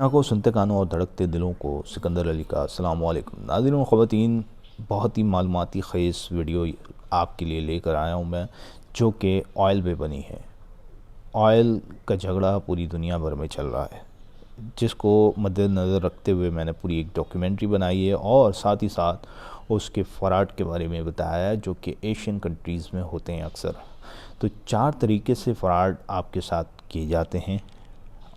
आँखों सुनते कानों और धड़कते दिलों को सिकंदर अली का अस्सलाम वालेकुम। नाज़रीन व ख़वातीन, बहुत ही मालूमाती ख़ेज़ वीडियो आपके लिए लेकर आया हूँ मैं, जो कि ऑयल पे बनी है। ऑयल का झगड़ा पूरी दुनिया भर में चल रहा है, जिसको मद्देनज़र रखते हुए मैंने पूरी एक डॉक्यूमेंट्री बनाई है और साथ ही साथ उसके फ़राड के बारे में बताया है, जो कि एशियन कंट्रीज़ में होते हैं अक्सर। तो 4 तरीके से फ़राड आपके साथ किए जाते हैं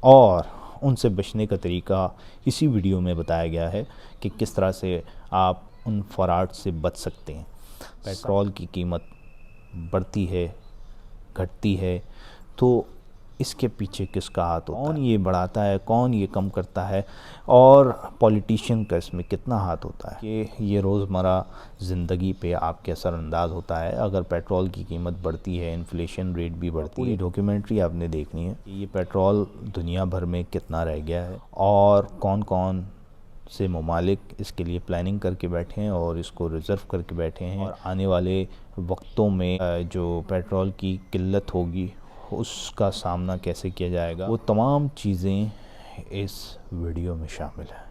और उनसे बचने का तरीका इसी वीडियो में बताया गया है कि किस तरह से आप उन फ़राड से बच सकते हैं। पेट्रोल की कीमत बढ़ती है, घटती है, तो इसके पीछे किसका हाथ होता है? कौन ये बढ़ाता है, कौन ये कम करता है, और पॉलिटिशियन का इसमें कितना हाथ होता है कि ये रोज़मर्रा ज़िंदगी पे आपके असरअंदाज होता है। अगर पेट्रोल की कीमत बढ़ती है, इन्फ्लेशन रेट भी बढ़ती है। पूरी डॉक्यूमेंट्री आपने देखनी है कि ये पेट्रोल दुनिया भर में कितना रह गया है और कौन कौन से ममालिक इसके लिए प्लानिंग करके बैठे हैं और इसको रिज़र्व करके बैठे हैं, और आने वाले वक्तों में जो पेट्रोल की किल्लत होगी उसका सामना कैसे किया जाएगा, वो तमाम चीज़ें इस वीडियो में शामिल हैं।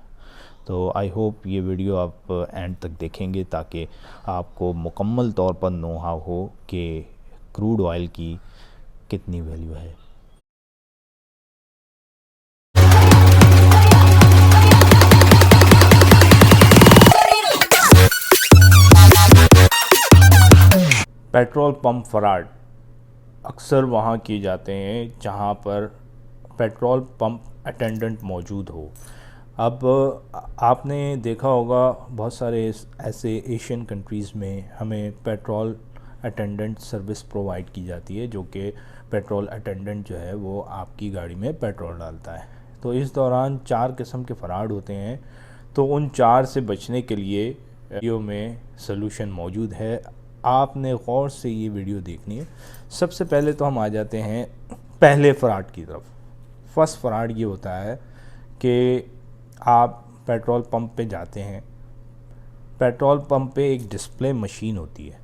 तो आई होप ये वीडियो आप एंड तक देखेंगे ताकि आपको मुकम्मल तौर पर नो हाउ हो कि क्रूड ऑयल की कितनी वैल्यू है। पेट्रोल पंप फ्रॉड अक्सर वहाँ किए जाते हैं जहाँ पर पेट्रोल पंप अटेंडेंट मौजूद हो। अब आपने देखा होगा बहुत सारे ऐसे एशियन कंट्रीज़ में हमें पेट्रोल अटेंडेंट सर्विस प्रोवाइड की जाती है, जो कि पेट्रोल अटेंडेंट जो है वो आपकी गाड़ी में पेट्रोल डालता है। तो इस दौरान 4 किस्म के फ्रॉड होते हैं, तो उन 4 से बचने के लिए वीडियो में सलूशन मौजूद है। आपने गौर से ये वीडियो देखनी है। सबसे पहले तो हम आ जाते हैं पहले फ्रॉड की तरफ। फर्स्ट फ्रॉड ये होता है कि आप पेट्रोल पंप पे जाते हैं, पेट्रोल पंप पे एक डिस्प्ले मशीन होती है।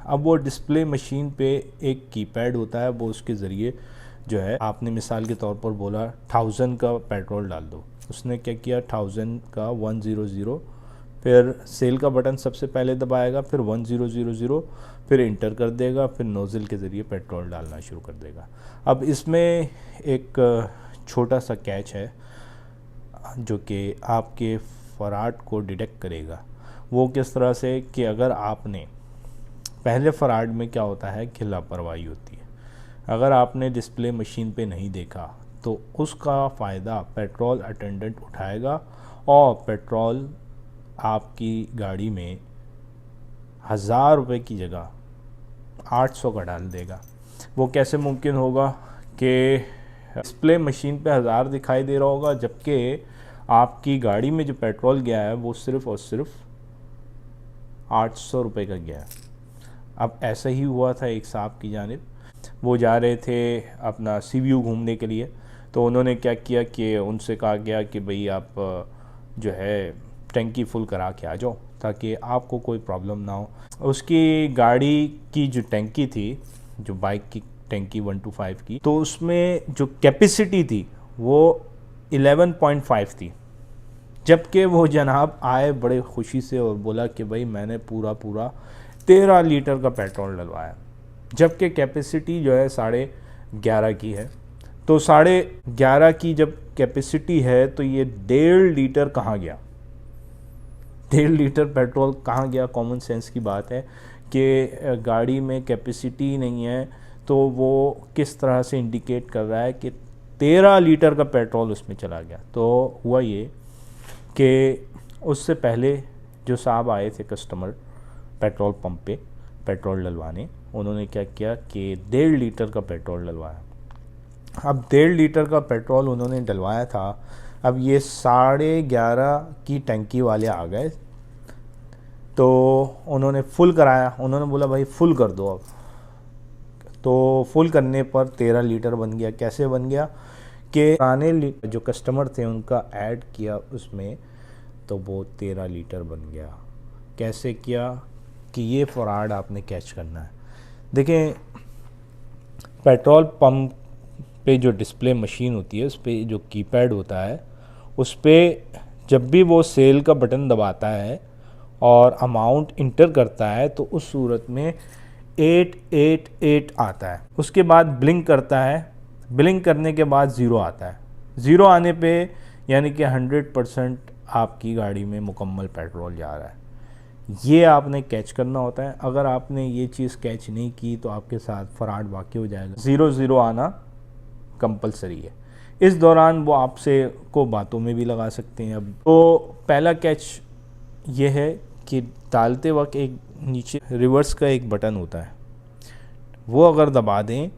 अब वो डिस्प्ले मशीन पे एक कीपैड होता है, वो उसके ज़रिए जो है, आपने मिसाल के तौर पर बोला 1000 का पेट्रोल डाल दो, उसने क्या किया 1000 का 100, फिर सेल का बटन सबसे पहले दबाएगा, फिर 1000, फिर इंटर कर देगा, फिर नोज़ल के ज़रिए पेट्रोल डालना शुरू कर देगा। अब इसमें एक छोटा सा कैच है जो कि आपके फ्रॉड को डिटेक्ट करेगा। वो किस तरह से कि अगर आपने पहले फ्रॉड में क्या होता है कि लापरवाही होती है। अगर आपने डिस्प्ले मशीन पे नहीं देखा तो उसका फ़ायदा पेट्रोल अटेंडेंट उठाएगा और पेट्रोल आपकी गाड़ी में 1000 रुपये की जगह 800 का डाल देगा। वो कैसे मुमकिन होगा कि डिस्प्ले मशीन पे 1000 दिखाई दे रहा होगा, जबकि आपकी गाड़ी में जो पेट्रोल गया है वो सिर्फ़ और सिर्फ 800 रुपये का गया है। अब ऐसा ही हुआ था एक साहब की जानिब, वो जा रहे थे अपना सीव्यू घूमने के लिए, तो उन्होंने क्या किया कि उनसे कहा गया कि भाई आप जो है टंकी फुल करा के आ जाओ ताकि आपको कोई प्रॉब्लम ना हो। उसकी गाड़ी की जो टंकी थी, जो बाइक की टंकी 125 की, तो उसमें जो कैपेसिटी थी वो 11.5 थी, जबकि वो जनाब आए बड़े खुशी से और बोला कि भाई मैंने पूरा 13 लीटर का पेट्रोल डलवाया, जबकि कैपेसिटी जो है 11.5 की है। तो 11.5 की जब कैपेसिटी है तो ये 1.5 लीटर कहाँ गया, 1.5 लीटर पेट्रोल कहाँ गया। कॉमन सेंस की बात है कि गाड़ी में कैपेसिटी नहीं है, तो वो किस तरह से इंडिकेट कर रहा है कि 13 लीटर का पेट्रोल उसमें चला गया। तो हुआ ये कि उससे पहले जो साहब आए थे कस्टमर पेट्रोल पंप पे पेट्रोल डलवाने, उन्होंने क्या किया कि 1.5 लीटर का पेट्रोल डलवाया। अब 1.5 लीटर का पेट्रोल उन्होंने डलवाया था। अब ये 11.5 की टंकी वाले आ गए, तो उन्होंने फुल कराया। उन्होंने बोला भाई फुल कर दो। अब तो फुल करने पर 13 लीटर बन गया। कैसे बन गया कि पुराने जो कस्टमर थे उनका ऐड किया उसमें, तो वो 13 लीटर बन गया। कैसे किया कि ये फ्रॉड आपने कैच करना है। देखें, पेट्रोल पंप पे जो डिस्प्ले मशीन होती है उस पर जो कीपैड होता है उस पर जब भी वो सेल का बटन दबाता है और अमाउंट इंटर करता है तो उस सूरत में 888 आता है। उसके बाद ब्लिंक करता है, ब्लिंक करने के बाद ज़ीरो आता है। ज़ीरो आने पे यानी कि 100% आपकी गाड़ी में मुकम्मल पेट्रोल जा रहा है। ये आपने कैच करना होता है। अगर आपने ये चीज़ कैच नहीं की तो आपके साथ फ्रॉड वाक़ई हो जाएगा। 00 आना कंपलसरी है। इस दौरान वो आपसे को बातों में भी लगा सकते हैं। अब तो पहला कैच ये है कि डालते वक्त एक नीचे रिवर्स का एक बटन होता है, वो अगर दबा दें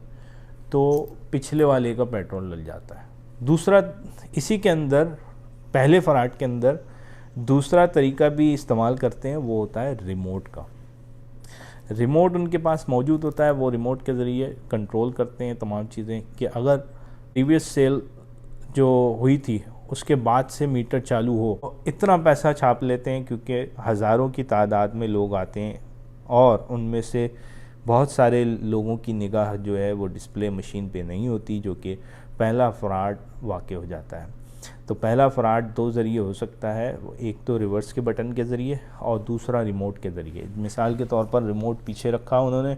तो पिछले वाले का पेट्रोल डल जाता है। दूसरा, इसी के अंदर पहले फ्रॉड के अंदर दूसरा तरीका भी इस्तेमाल करते हैं, वो होता है रिमोट का। रिमोट उनके पास मौजूद होता है, वो रिमोट के ज़रिए कंट्रोल करते हैं तमाम चीज़ें कि अगर प्रीवियस सेल जो हुई थी उसके बाद से मीटर चालू हो, इतना पैसा छाप लेते हैं क्योंकि हज़ारों की तादाद में लोग आते हैं और उनमें से बहुत सारे लोगों की निगाह जो है वो डिस्प्ले मशीन पे नहीं होती, जो कि पहला फ्रॉड वाक़ई हो जाता है। तो पहला फ्रॉड दो ज़रिए हो सकता है, एक तो रिवर्स के बटन के ज़रिए और दूसरा रिमोट के ज़रिए। मिसाल के तौर पर रिमोट पीछे रखा उन्होंने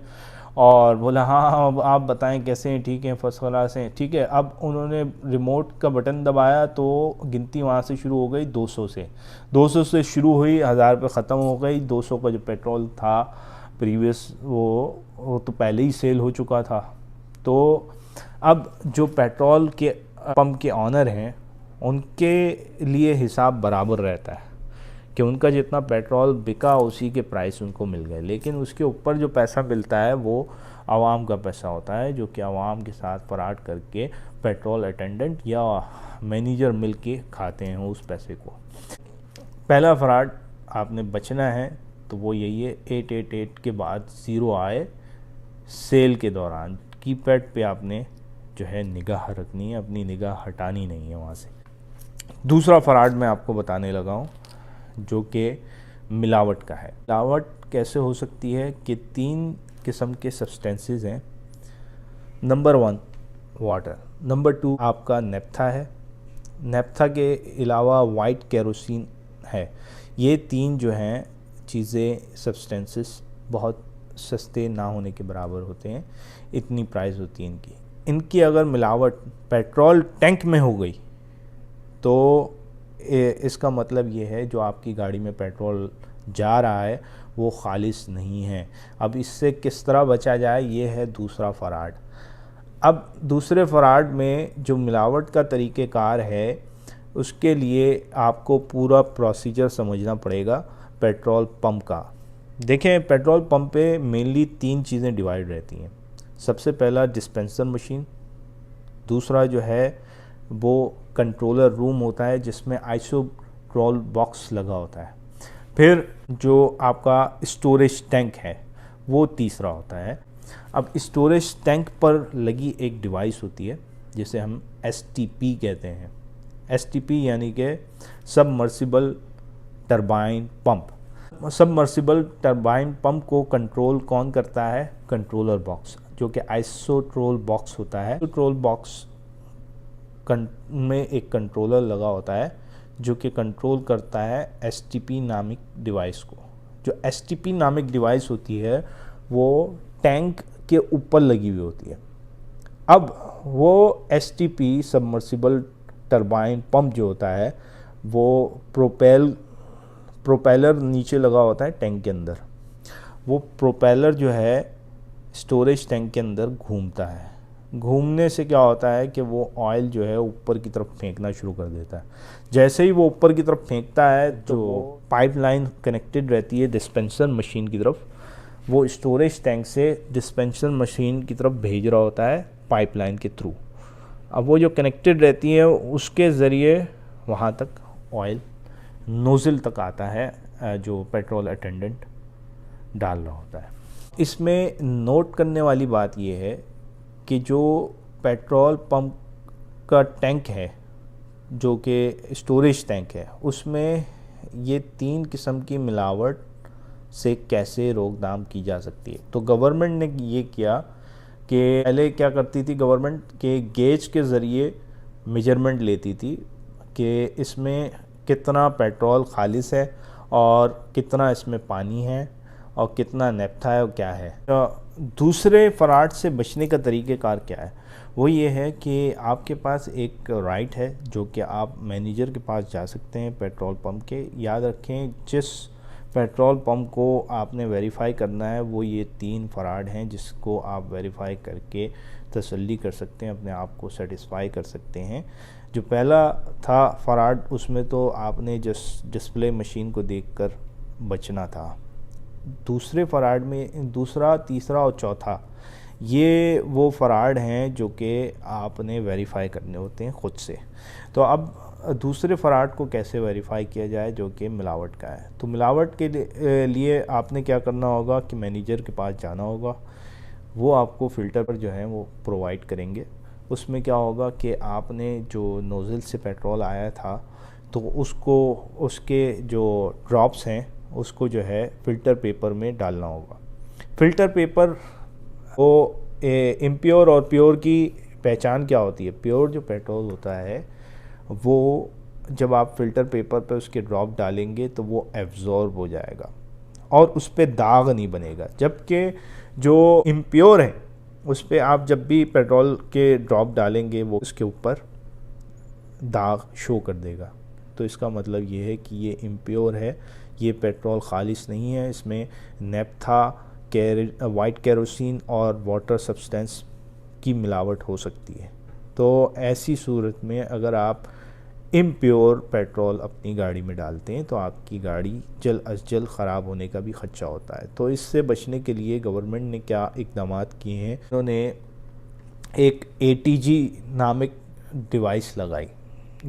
और बोला हाँ अब आप बताएं कैसे हैं, ठीक है फर्स्ट क्लास हैं, ठीक है। अब उन्होंने रिमोट का बटन दबाया तो गिनती वहाँ से शुरू हो गई 200 से शुरू हुई, 1000 पे ख़त्म हो गई। 200 का जो पेट्रोल था प्रीवियस वो तो पहले ही सेल हो चुका था। तो अब जो पेट्रोल के पंप के ऑनर हैं उनके लिए हिसाब बराबर रहता है कि उनका जितना पेट्रोल बिका उसी के प्राइस उनको मिल गए, लेकिन उसके ऊपर जो पैसा मिलता है वो आवाम का पैसा होता है, जो कि आवाम के साथ फ्रॉड करके पेट्रोल अटेंडेंट या मैनेजर मिल के खाते हैं उस पैसे को। पहला फ्रॉड आपने बचना है तो वो यही है, 888 के बाद ज़ीरो आए सेल के दौरान। कीपैड पे आपने जो है निगाह रखनी है, अपनी निगाह हटानी नहीं है वहाँ से। दूसरा फ्रॉड मैं आपको बताने लगा हूँ जो कि मिलावट का है। मिलावट कैसे हो सकती है कि 3 किस्म के सब्सटेंसेस हैं। नंबर 1 वाटर, नंबर 2 आपका नेप्था है, नेप्था के अलावा वाइट केरोसिन है। ये 3 जो हैं चीज़ें सब्सटेंसेस बहुत सस्ते ना होने के बराबर होते हैं, इतनी प्राइस होती है इनकी। इनकी अगर मिलावट पेट्रोल टैंक में हो गई तो इसका मतलब ये है जो आपकी गाड़ी में पेट्रोल जा रहा है वो खालिस नहीं है। अब इससे किस तरह बचा जाए, ये है दूसरा फ्रॉड। अब दूसरे फ्रॉड में जो मिलावट का तरीक़ेकार है उसके लिए आपको पूरा प्रोसीजर समझना पड़ेगा पेट्रोल पंप का। देखें, पेट्रोल पंप पे मेनली 3 चीज़ें डिवाइड रहती हैं। सबसे पहला डिस्पेंसर मशीन, दूसरा जो है वो कंट्रोलर रूम होता है जिसमें आइसोट्रोल बॉक्स लगा होता है, फिर जो आपका स्टोरेज टैंक है वो तीसरा होता है। अब स्टोरेज टैंक पर लगी एक डिवाइस होती है जिसे हम STP कहते हैं। STP यानी कि submersible turbine pump. Submersible turbine pump को कंट्रोल कौन करता है? कंट्रोलर बॉक्स, जो कि आइसोट्रोल बॉक्स होता है। आइसोट्रोल बॉक्स में एक कंट्रोलर लगा होता है जो कि कंट्रोल करता है STP नामिक डिवाइस को। जो STP नामिक डिवाइस होती है वो टैंक के ऊपर लगी हुई होती है। अब वो STP सबमर्सिबल टरबाइन पंप जो होता है वो प्रोपेलर नीचे लगा होता है टैंक के अंदर। वो प्रोपेलर जो है स्टोरेज टैंक के अंदर घूमता है। घूमने से क्या होता है कि वो ऑयल जो है ऊपर की तरफ फेंकना शुरू कर देता है। जैसे ही वो ऊपर की तरफ फेंकता है जो पाइपलाइन कनेक्टेड रहती है डिस्पेंसर मशीन की तरफ, वो स्टोरेज टैंक से डिस्पेंसर मशीन की तरफ भेज रहा होता है पाइपलाइन के थ्रू। अब वो जो कनेक्टेड रहती है उसके ज़रिए वहाँ तक ऑयल नोज़ल तक आता है जो पेट्रोल अटेंडेंट डाल रहा होता है। इसमें नोट करने वाली बात यह है कि जो पेट्रोल पंप का टैंक है जो कि स्टोरेज टैंक है उसमें ये 3 किस्म की मिलावट से कैसे रोकथाम की जा सकती है। तो गवर्नमेंट ने ये किया कि पहले क्या करती थी गवर्नमेंट के गेज के ज़रिए मेजरमेंट लेती थी कि इसमें कितना पेट्रोल खालिस है और कितना इसमें पानी है और कितना नेप्था है और क्या है। तो दूसरे फ़राड से बचने का तरीक़ेकार क्या है, वो ये है कि आपके पास एक राइट है जो कि आप मैनेजर के पास जा सकते हैं पेट्रोल पंप के। याद रखें, जिस पेट्रोल पंप को आपने वेरीफाई करना है वो ये 3 फ़राड हैं जिसको आप वेरीफाई करके तसल्ली कर सकते हैं, अपने आप को सेटिस्फाई कर सकते हैं। जो पहला था फ़राड, उसमें तो आपने जस्ट डिस्प्ले मशीन को देखकर बचना था। दूसरे फ़राड में दूसरा, तीसरा और चौथा ये वो फ़राड हैं जो कि आपने वेरीफ़ाई करने होते हैं ख़ुद से। तो अब दूसरे फ़राड को कैसे वेरीफ़ाई किया जाए जो कि मिलावट का है। तो मिलावट के लिए आपने क्या करना होगा कि मैनेजर के पास जाना होगा, वो आपको फ़िल्टर पर जो है वो प्रोवाइड करेंगे। उसमें क्या होगा कि आपने जो नोज़ल से पेट्रोल आया था तो उसको, उसके जो ड्रॉप्स हैं उसको जो है फ़िल्टर पेपर में डालना होगा। फ़िल्टर पेपर वो इम्प्योर और प्योर की पहचान क्या होती है। प्योर जो पेट्रोल होता है वो जब आप फ़िल्टर पेपर पे उसके ड्रॉप डालेंगे तो वो एब्ज़ॉर्ब हो जाएगा और उस पर दाग नहीं बनेगा, जबकि जो इम्प्योर है उस पर आप जब भी पेट्रोल के ड्रॉप डालेंगे वो उसके ऊपर दाग शो कर देगा। तो इसका मतलब ये है कि ये इम्प्योर है, ये पेट्रोल खालिस नहीं है, इसमें नेप्था, वाइट केरोसिन और वाटर सब्सटेंस की मिलावट हो सकती है। तो ऐसी सूरत में अगर आप इम्प्योर पेट्रोल अपनी गाड़ी में डालते हैं तो आपकी गाड़ी जल्द अज जल्द ख़राब होने का भी ख़दशा होता है। तो इससे बचने के लिए गवर्नमेंट ने क्या इक़दाम किए हैं, उन्होंने एक ATG नामक डिवाइस लगाई।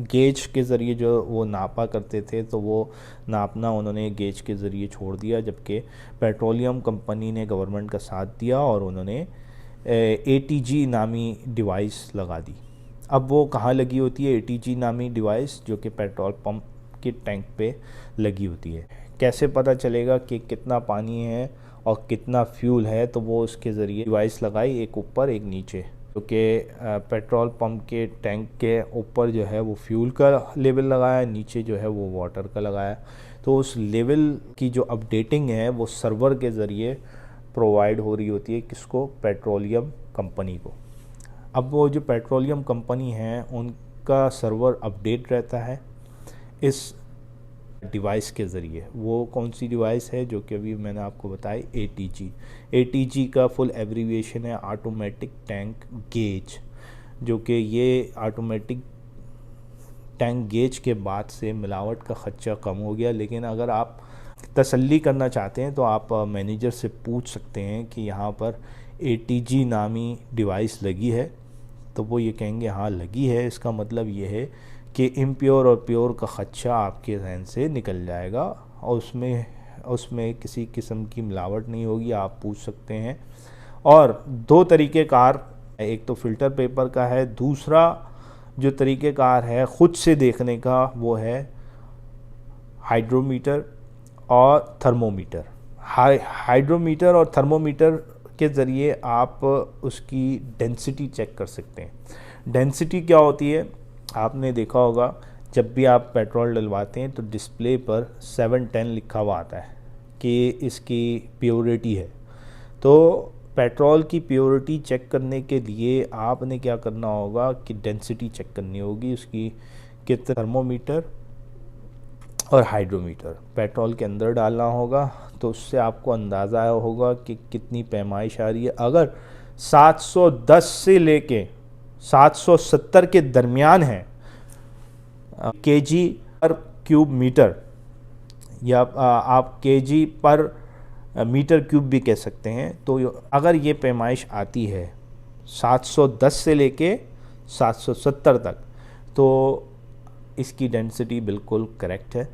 गेज के ज़रिए जो वो नापा करते थे तो वो नापना उन्होंने गेज के ज़रिए छोड़ दिया, जबकि पेट्रोलियम कंपनी ने गवर्नमेंट का साथ दिया और उन्होंने ATG नामी डिवाइस लगा दी। अब वो कहाँ लगी होती है ATG नामी डिवाइस, जो कि पेट्रोल पंप के टैंक पे लगी होती है। कैसे पता चलेगा कि कितना पानी है और कितना फ्यूल है, तो वो उसके ज़रिए डिवाइस लगाई, एक ऊपर एक नीचे, जो कि पेट्रोल पंप के टैंक के ऊपर जो है वो फ्यूल का लेवल लगाया, नीचे जो है वो वाटर का लगाया। तो उस लेवल की जो अपडेटिंग है वो सर्वर के ज़रिए प्रोवाइड हो रही होती है किसको, पेट्रोलियम कंपनी को। अब वो जो पेट्रोलियम कंपनी है उनका सर्वर अपडेट रहता है इस डिवाइस के ज़रिए। वो कौन सी डिवाइस है जो कि अभी मैंने आपको बताई, ATG। ATG का फुल एब्रीविएशन है ऑटोमेटिक टैंक गेज, जो कि ये ऑटोमेटिक टैंक गेज के बाद से मिलावट का ख़दशा कम हो गया। लेकिन अगर आप तसल्ली करना चाहते हैं तो आप मैनेजर से पूछ सकते हैं कि यहाँ पर ATG नामी डिवाइस लगी है, तो वो ये कहेंगे हाँ लगी है। इसका मतलब ये है कि इम्प्योर और प्योर का ख़दशा आपके जहन से निकल जाएगा और उसमें किसी किस्म की मिलावट नहीं होगी, आप पूछ सकते हैं। और 2 तरीक़ेकार, एक तो फ़िल्टर पेपर का है, दूसरा जो तरीक़ेकार है ख़ुद से देखने का वो है हाइड्रोमीटर और थर्मोमीटर। हाइड्रोमीटर और थर्मोमीटर के ज़रिए आप उसकी डेंसिटी चेक कर सकते हैं। डेंसिटी क्या होती है, आपने देखा होगा जब भी आप पेट्रोल डलवाते हैं तो डिस्प्ले पर 710 लिखा हुआ आता है कि इसकी प्योरिटी है। तो पेट्रोल की प्योरिटी चेक करने के लिए आपने क्या करना होगा कि डेंसिटी चेक करनी होगी उसकी, कि थर्मोमीटर और हाइड्रोमीटर पेट्रोल के अंदर डालना होगा, तो उससे आपको अंदाज़ा होगा कि कितनी पैमाइश आ रही है। अगर 710 से लेके 770 के दरमियान है केजी पर क्यूब मीटर, या आप केजी पर मीटर क्यूब भी कह सकते हैं। तो अगर ये पैमाइश आती है 710 से लेके 770 तक, तो इसकी डेंसिटी बिल्कुल करेक्ट है।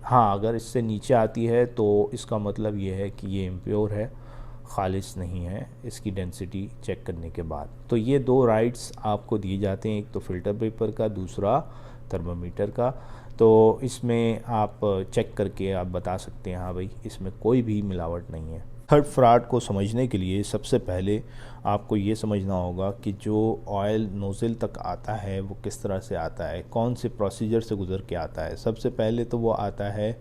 हाँ, अगर इससे नीचे आती है तो इसका मतलब ये है कि ये इम्प्योर है, खालिस नहीं है इसकी डेंसिटी चेक करने के बाद। तो ये 2 राइट्स आपको दिए जाते हैं, एक तो फ़िल्टर पेपर का, दूसरा थर्मामीटर का। तो इसमें आप चेक करके आप बता सकते हैं हाँ भाई इसमें कोई भी मिलावट नहीं है। थर्ड फ्रॉड को समझने के लिए सबसे पहले आपको ये समझना होगा कि जो ऑयल नोज़ल तक आता है वो किस तरह से आता है, कौन से प्रोसीजर से गुज़र के आता है। सबसे पहले तो वो आता है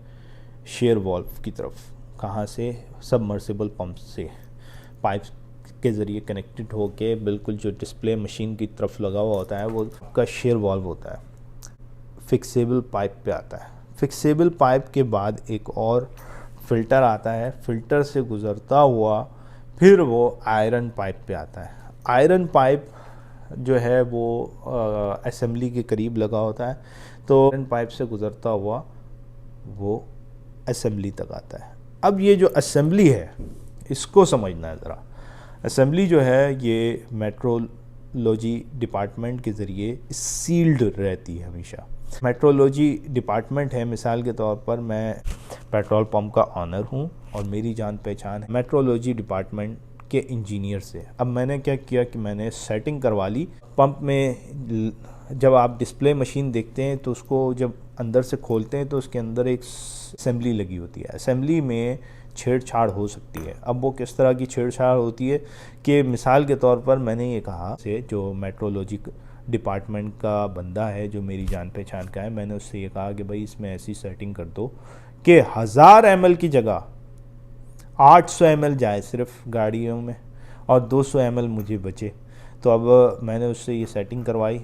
शेयर वाल्व की तरफ। कहाँ से? सबमर्सिबल पंप से पाइप के ज़रिए कनेक्टेड होके बिल्कुल जो डिस्प्ले मशीन की तरफ लगा हुआ होता है वो आपका शेयर वाल्व होता है। फिक्सेबल पाइप पे आता है। फिक्सेबल पाइप के बाद एक और फ़िल्टर आता है। फ़िल्टर से गुज़रता हुआ फिर वो आयरन पाइप पे आता है। आयरन पाइप जो है वो असेंबली के करीब लगा होता है, तो आयरन पाइप से गुज़रता हुआ वो असेंबली तक आता है। अब ये जो असेंबली है इसको समझना है ज़रा। असेंबली जो है ये मेट्रोलॉजी डिपार्टमेंट के ज़रिए सील्ड रहती है हमेशा। मेट्रोलॉजी डिपार्टमेंट है, मिसाल के तौर पर मैं पेट्रोल पंप का ऑनर हूँ और मेरी जान पहचान है मेट्रोलॉजी डिपार्टमेंट के इंजीनियर से। अब मैंने क्या किया कि मैंने सेटिंग करवा ली पंप में। जब आप डिस्प्ले मशीन देखते हैं तो उसको जब अंदर से खोलते हैं तो उसके अंदर एक असेंबली लगी होती है। असेंबली में छेड़छाड़ हो सकती है। अब वो किस तरह की छेड़छाड़ होती है कि मिसाल के तौर पर मैंने ये कहा से जो मेट्रोलॉजी डिपार्टमेंट का बंदा है जो मेरी जान पहचान का है, मैंने उससे ये कहा कि भाई इसमें ऐसी सेटिंग कर दो कि 1000 ml की जगह 800 ml जाए सिर्फ गाड़ियों में और 200 ml मुझे बचे। तो अब मैंने उससे ये सेटिंग करवाई।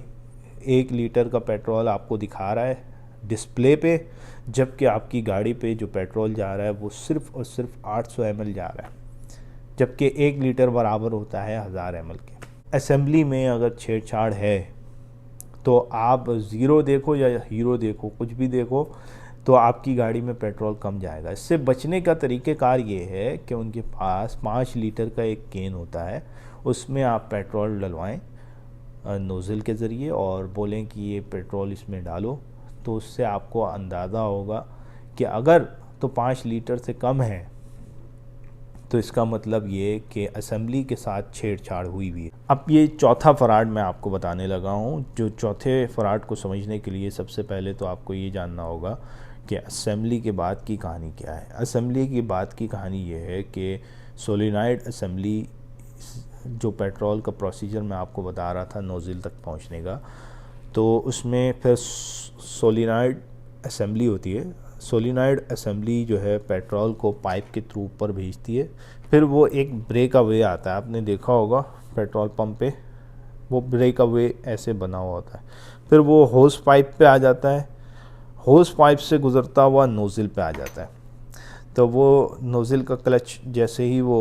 1 लीटर का पेट्रोल आपको दिखा रहा है डिस्प्ले पे, जबकि आपकी गाड़ी पे जो पेट्रोल जा रहा है वो सिर्फ और सिर्फ 800 ml जा रहा है, जबकि 1 लीटर बराबर होता है 1000 ml के। असेंबली में अगर छेड़छाड़ है तो आप ज़ीरो देखो या हीरो देखो, कुछ भी देखो, तो आपकी गाड़ी में पेट्रोल कम जाएगा। इससे बचने का तरीक़ेकार ये है कि उनके पास 5 लीटर का एक कैन होता है, उसमें आप पेट्रोल डलवाएं नोज़ल के ज़रिए और बोलें कि ये पेट्रोल इसमें डालो, तो उससे आपको अंदाज़ा होगा कि अगर तो 5 लीटर से कम है तो इसका मतलब ये कि असेंबली के साथ छेड़छाड़ हुई है। अब ये चौथा फ़राड मैं आपको बताने लगा हूँ। जो चौथे फ़राड को समझने के लिए सबसे पहले तो आपको ये जानना होगा कि असेंबली के बाद की कहानी क्या है। असेंबली के बाद की कहानी ये है कि सोलेनॉइड असेंबली, जो पेट्रोल का प्रोसीजर मैं आपको बता रहा था नोज़ल तक पहुँचने का, तो उसमें फिर सोलेनॉइड असेंबली होती है। सोलेनॉइड असेंबली जो है पेट्रोल को पाइप के थ्रू ऊपर भेजती है, फिर वो एक ब्रेक अवे आता है। आपने देखा होगा पेट्रोल पंप पे वो ब्रेक अवे ऐसे बना हुआ होता है, फिर वो होस पाइप पे आ जाता है, होस पाइप से गुज़रता हुआ नोज़ल पे आ जाता है। तो वो नोज़ल का क्लच जैसे ही वो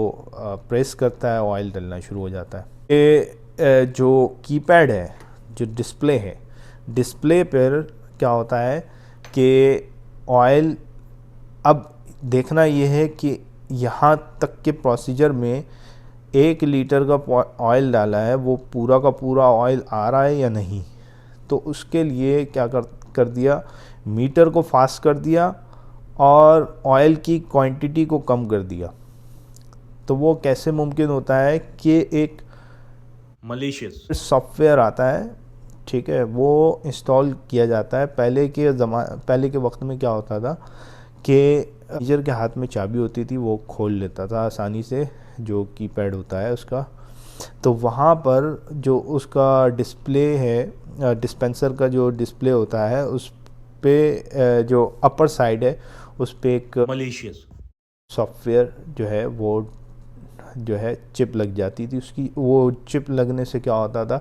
प्रेस करता है ऑयल डलना शुरू हो जाता है। ये जो कीपैड है, जो डिस्प्ले है, डिस्प्ले पर क्या होता है कि ऑयल, अब देखना ये है कि यहाँ तक के प्रोसीजर में 1 लीटर का ऑयल डाला है, वो पूरा का पूरा ऑयल आ रहा है या नहीं। तो उसके लिए क्या कर दिया, मीटर को फास्ट कर दिया और ऑयल की क्वांटिटी को कम कर दिया। तो वो कैसे मुमकिन होता है कि एक मलिशियस सॉफ्टवेयर आता है, ठीक है, वो इंस्टॉल किया जाता है। पहले के वक्त में क्या होता था कि टीचर के हाथ में चाबी होती थी, वो खोल लेता था आसानी से जो कीपैड होता है उसका। तो वहाँ पर जो उसका डिस्प्ले है, डिस्पेंसर का जो डिस्प्ले होता है, उस पे जो अपर साइड है उस पे एक मलिशियस सॉफ्टवेयर जो है वो जो है चिप लग जाती थी उसकी। वो चिप लगने से क्या होता था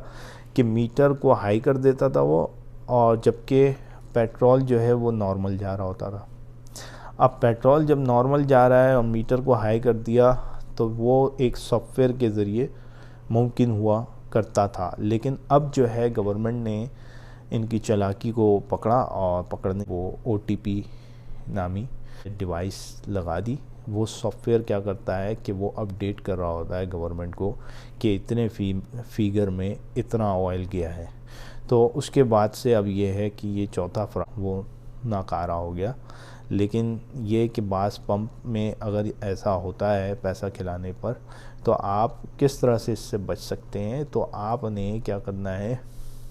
कि मीटर को हाई कर देता था वो, और जबकि पेट्रोल जो है वो नॉर्मल जा रहा होता था। अब पेट्रोल जब नॉर्मल जा रहा है और मीटर को हाई कर दिया तो वो एक सॉफ्टवेयर के ज़रिए मुमकिन हुआ करता था। लेकिन अब जो है गवर्नमेंट ने इनकी चालाकी को पकड़ा और पकड़ने वो OTP नामी डिवाइस लगा दी। वो सॉफ्टवेयर क्या करता है कि वो अपडेट कर रहा होता है गवर्नमेंट को कि इतने फिगर में इतना ऑयल गया है। तो उसके बाद से अब ये है कि ये चौथा फ्रॉड वो नाकारा हो गया। लेकिन ये कि बास पंप में अगर ऐसा होता है पैसा खिलाने पर, तो आप किस तरह से इससे बच सकते हैं। तो आपने क्या करना है,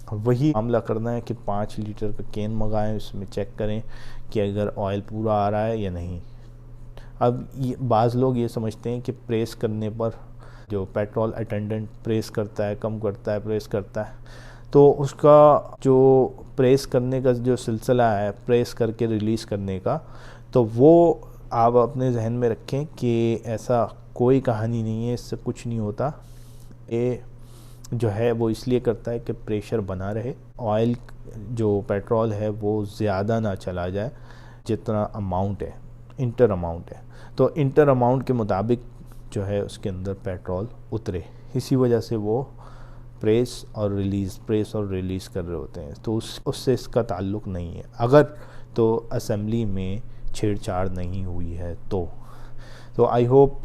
वही मामला करना है कि 5 लीटर का कैन मंगाएं, उसमें चेक करें कि अगर ऑयल पूरा आ रहा है या नहीं। अब ये बाज़ लोग ये समझते हैं कि प्रेस करने पर जो पेट्रोल अटेंडेंट प्रेस करता है, कम करता है, प्रेस करता है, तो उसका जो प्रेस करने का जो सिलसिला है, प्रेस करके रिलीज़ करने का, तो वो आप अपने जहन में रखें कि ऐसा कोई कहानी नहीं है, इससे कुछ नहीं होता। ये जो है वो इसलिए करता है कि प्रेशर बना रहे, ऑयल जो पेट्रोल है वो ज़्यादा ना चला जाए जितना अमाउंट है, इंटर अमाउंट है, तो इंटर अमाउंट के मुताबिक जो है उसके अंदर पेट्रोल उतरे। इसी वजह से वो प्रेस और रिलीज़ कर रहे होते हैं। तो उससे इसका ताल्लुक़ नहीं है, अगर तो असेंबली में छेड़छाड़ नहीं हुई है तो आई होप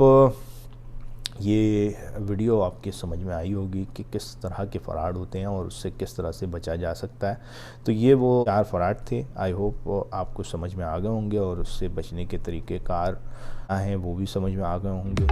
ये वीडियो आपके समझ में आई होगी कि किस तरह के फ़राड होते हैं और उससे किस तरह से बचा जा सकता है। तो ये वो 4 फ़राड थे। आई होप आपको समझ में आ गए होंगे और उससे बचने के तरीक़ेकार हैं वो भी समझ में आ गए होंगे।